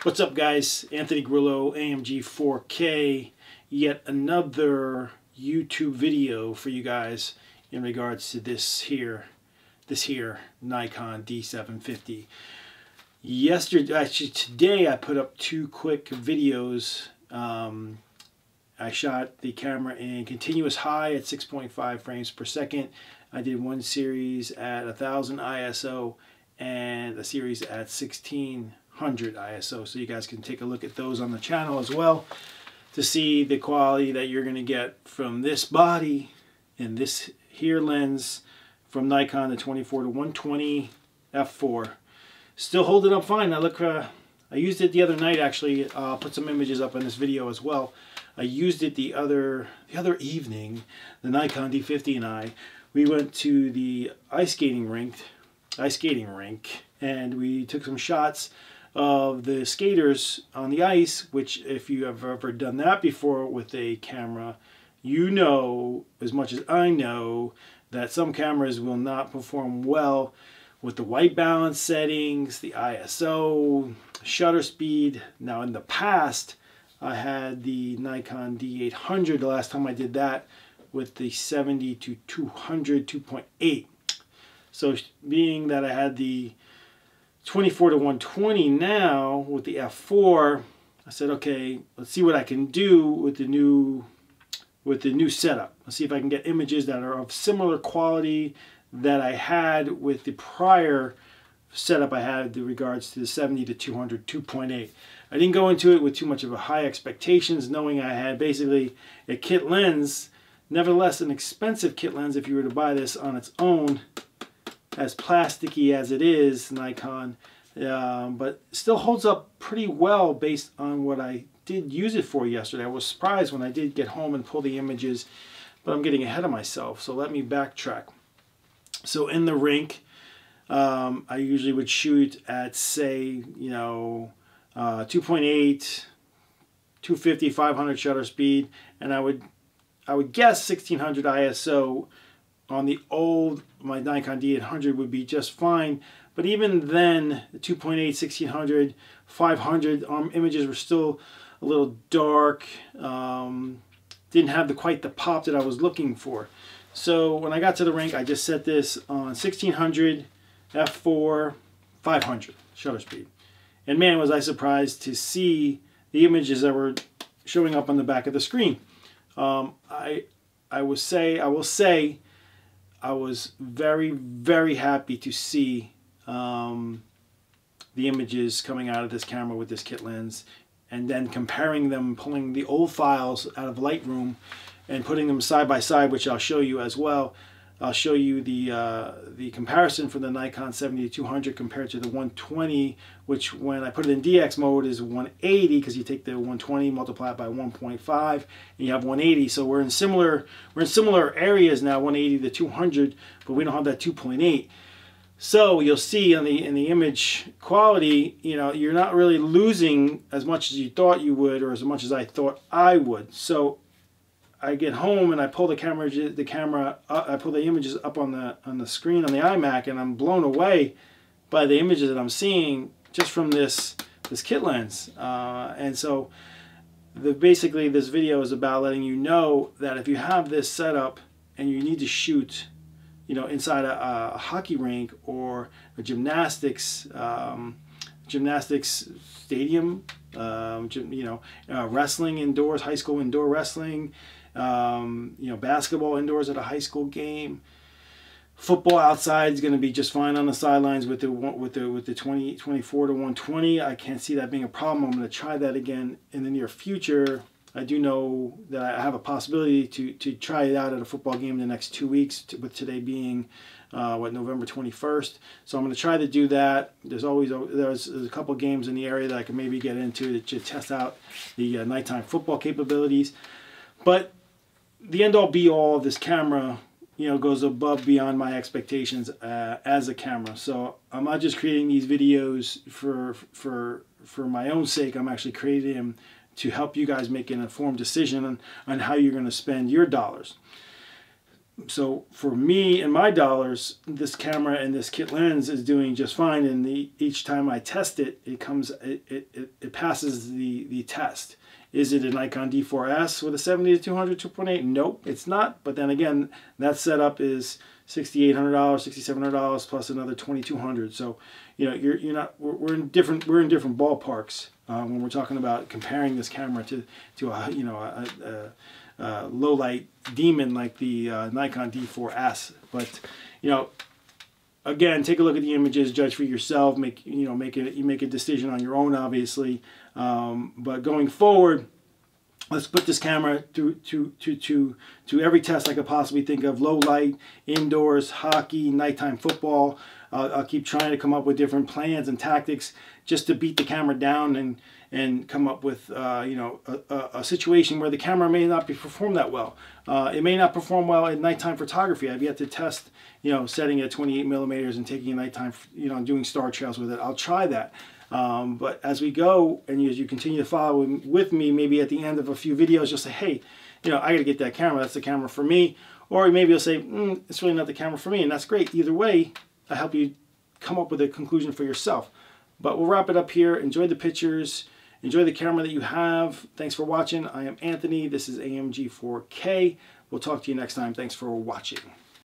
What's up, guys? Anthony Grillo, AMG 4K. Yet another YouTube video for you guys in regards to this here Nikon D750. Yesterday, actually today, I put up two quick videos. I shot the camera in continuous high at 6.5 frames per second. I did one series at 1000 ISO and a series at 1600 ISO, so you guys can take a look at those on the channel as well to see the quality that you're going to get from this body and this here lens from Nikon, the 24-120 f4. Still holding up fine. I look, I used it the other night actually. I'll put some images up in this video as well. I used it the other evening. The Nikon D50 and we went to the ice skating rink, and we took some shots of the skaters on the ice, which if you have ever done that before with a camera, you know as much as I know that some cameras will not perform well with the white balance settings, the ISO, shutter speed. Now in the past, I had the Nikon D800 the last time I did that with the 70-200 2.8. So being that I had the 24-120 now with the f4, I said, okay, let's see what I can do with the new setup. Let's see if I can get images that are of similar quality that I had with the prior setup I had in regards to the 70-200 2.8. I didn't go into it with too much of a high expectations, knowing I had basically a kit lens, nevertheless an expensive kit lens if you were to buy this on its own, as plasticky as it is, Nikon, but still holds up pretty well based on what I did use it for yesterday. I was surprised when I did get home and pull the images, but I'm getting ahead of myself, so let me backtrack. So in the rink, I usually would shoot at, say, 2.8, 250, 500 shutter speed, and I would guess 1600 ISO on the my Nikon D800 would be just fine. But even then, the 2.8, 1600, 500 images were still a little dark. Didn't have quite the pop that I was looking for. So when I got to the rink, I just set this on 1600, f4, 500 shutter speed. And man, was I surprised to see the images that were showing up on the back of the screen. I will say I was very, very happy to see the images coming out of this camera with this kit lens, and then comparing them, pulling the old files out of Lightroom and putting them side by side, which I'll show you as well. I'll show you the comparison for the Nikon 70-200 compared to the 120, which when I put it in DX mode is 180, because you take the 120, multiply it by 1.5, and you have 180. So we're in similar areas now, 180 to 200, but we don't have that 2.8. So you'll see in the image quality, you're not really losing as much as you thought you would, or as much as I thought I would. So I get home and I pull I pull the images up on the screen on the iMac, and I'm blown away by the images that I'm seeing just from this kit lens. And so basically this video is about letting you know that if you have this setup and you need to shoot, inside a hockey rink or a gymnastics stadium, wrestling indoors, high school indoor wrestling, basketball indoors at a high school game, football outside is going to be just fine on the sidelines with the 24-120. I can't see that being a problem. I'm going to try that again in the near future. I do know that I have a possibility to try it out at a football game in the next 2 weeks, with today being November 21st. So I'm going to try to do that. There's a couple games in the area that I can maybe get into to test out the nighttime football capabilities. But the end all be all of this camera, goes above beyond my expectations as a camera. So I'm not just creating these videos for my own sake. I'm actually creating them to help you guys make an informed decision on how you're going to spend your dollars. So for me and my dollars, this camera and this kit lens is doing just fine. And each time I test it, it passes the test. Is it a Nikon D4S with a 70-200 2.8? Nope, it's not. But then again, that setup is $6,800, $6,700 plus another $2,200. So you're not. We're in different ballparks when we're talking about comparing this camera to a low light demon like the Nikon D4S. But again, take a look at the images, judge for yourself, make a decision on your own, obviously. But going forward, let's put this camera to every test I could possibly think of: low light, indoors, hockey, nighttime football. I'll keep trying to come up with different plans and tactics just to beat the camera down and come up with a situation where the camera may not perform that well. It may not perform well in nighttime photography. I've yet to test setting at 28 millimeters and taking a nighttime doing star trails with it. I'll try that. But as we go and as you continue to follow with me, maybe at the end of a few videos, you'll say, hey, I got to get that camera. That's the camera for me. Or maybe you'll say, it's really not the camera for me. And that's great. Either way, I help you come up with a conclusion for yourself. But we'll wrap it up here. Enjoy the pictures. Enjoy the camera that you have. Thanks for watching. I am Anthony. This is AMG 4K. We'll talk to you next time. Thanks for watching.